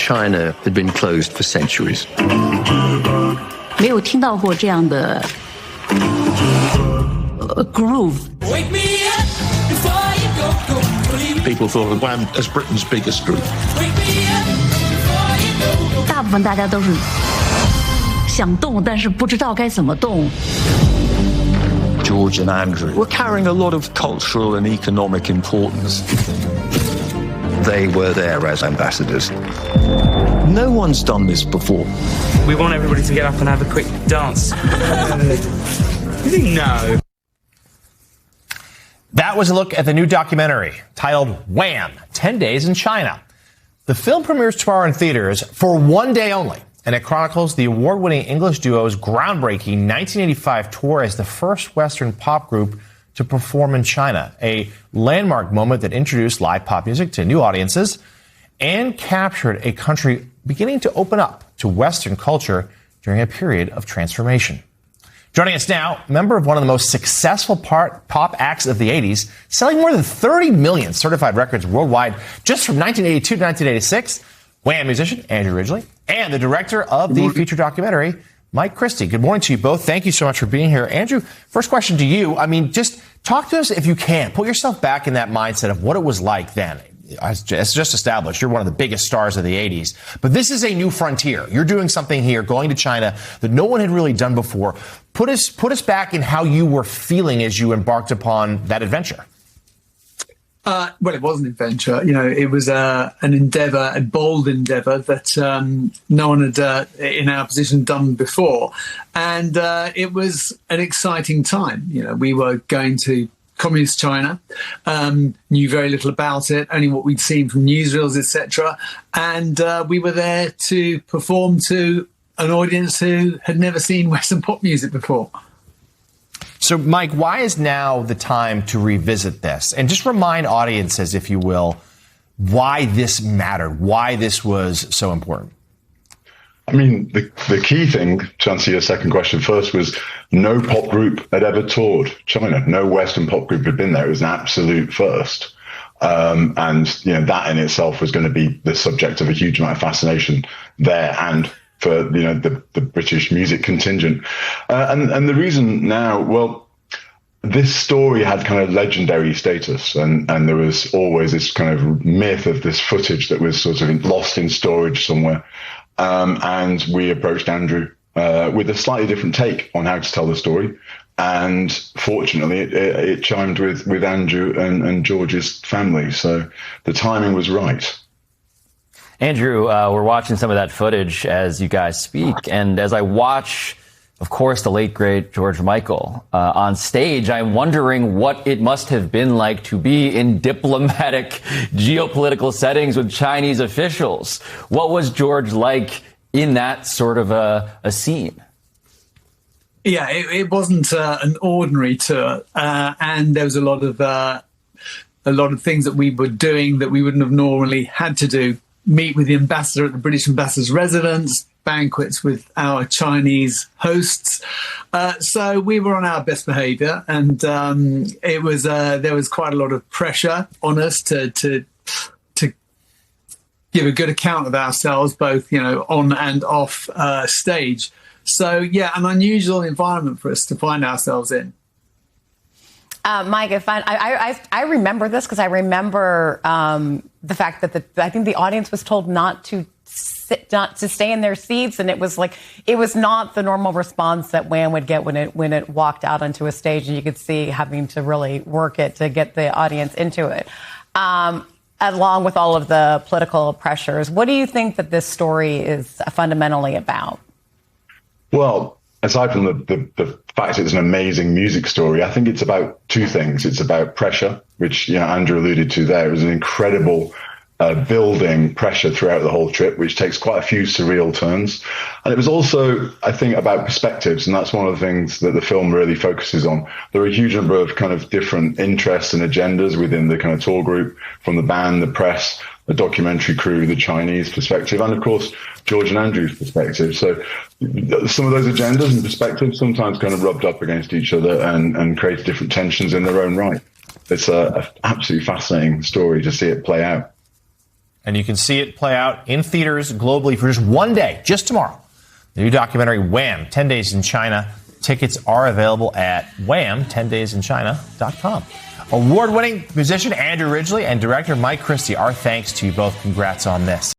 China had been closed for centuries. 没有听到过这样的groove. Wake me up before you go. People thought of Wham as Britain's biggest group. Wake me up before you go. 大部分大家都是想动，但是不知道该怎么动。George and Andrew were carrying a lot of cultural and economic importance. They were there as ambassadors. No one's done this before. We want everybody to get up and have a quick dance. No. That was a look at the new documentary titled Wham! 10 Days in China. The film premieres tomorrow in theaters for one day only, and it chronicles the award-winning English duo's groundbreaking 1985 tour as the first Western pop group to perform in China, a landmark moment that introduced live pop music to new audiences and captured a country beginning to open up to Western culture during a period of transformation. Joining us now, member of one of the most successful pop acts of the 80s, selling more than 30 million certified records worldwide just from 1982 to 1986, Wham musician Andrew Ridgeley, and the director of the feature documentary, Mike Christie. Good morning to you both. Thank you so much for being here. Andrew, first question to you. I mean, just talk to us if you can. Put yourself back in that mindset of what it was like then. As just established, you're one of the biggest stars of the 80s. But this is a new frontier. You're doing something here, going to China, that no one had really done before. Put us back in how you were feeling as you embarked upon that adventure. Well, it was an adventure. You know, it was an endeavour, a bold endeavour that no one had in our position done before. And it was an exciting time. You know, we were going to Communist China, knew very little about it, only what we'd seen from newsreels, etc. And we were there to perform to an audience who had never seen Western pop music before. So, Mike, why is now the time to revisit this? And just remind audiences, if you will, why this mattered, why this was so important. I mean, the key thing, to answer your second question first, was no pop group had ever toured China. No Western pop group had been there. It was an absolute first. And, you know, that in itself was going to be the subject of a huge amount of fascination there and for, you know, the British music contingent. And the reason now, well, this story had kind of legendary status, and there was always this kind of myth of this footage that was sort of lost in storage somewhere. And we approached Andrew with a slightly different take on how to tell the story. And fortunately, it chimed with Andrew and George's family. So the timing was right. Andrew, we're watching some of that footage as you guys speak. And as I watch, of course, the late, great George Michael on stage, I'm wondering what it must have been like to be in diplomatic, geopolitical settings with Chinese officials. What was George like in that sort of a scene? Yeah, it wasn't an ordinary tour, and there was a lot of things that we were doing that we wouldn't have normally had to do. Meet with the ambassador at the British ambassador's residence, banquets with our Chinese hosts. So we were on our best behaviour, and it was there was quite a lot of pressure on us to give a good account of ourselves, both, you know, on and off stage. So yeah, an unusual environment for us to find ourselves in. Mike, I remember this because I remember the fact that I think the audience was told not to stay in their seats, and it was not the normal response that Wham would get when it walked out onto a stage, and you could see having to really work it to get the audience into it, along with all of the political pressures. What do you think that this story is fundamentally about? Well, aside from the fact it's an amazing music story, I think it's about two things. It's about pressure, which, you know, Andrew alluded to there. It was an incredible building pressure throughout the whole trip, which takes quite a few surreal turns. And it was also, I think, about perspectives. And that's one of the things that the film really focuses on. There are a huge number of kind of different interests and agendas within the kind of tour group, from the band, the press, the documentary crew, the Chinese perspective, and of course, George and Andrew's perspective. So some of those agendas and perspectives sometimes kind of rubbed up against each other and created different tensions in their own right. It's an absolutely fascinating story to see it play out. and you can see it play out in theaters globally for just one day, just tomorrow. The new documentary, Wham! 10 Days in China. Tickets are available at wham10daysinchina.com. Award-winning musician Andrew Ridgeley and director Mike Christie, our thanks to you both. Congrats on this.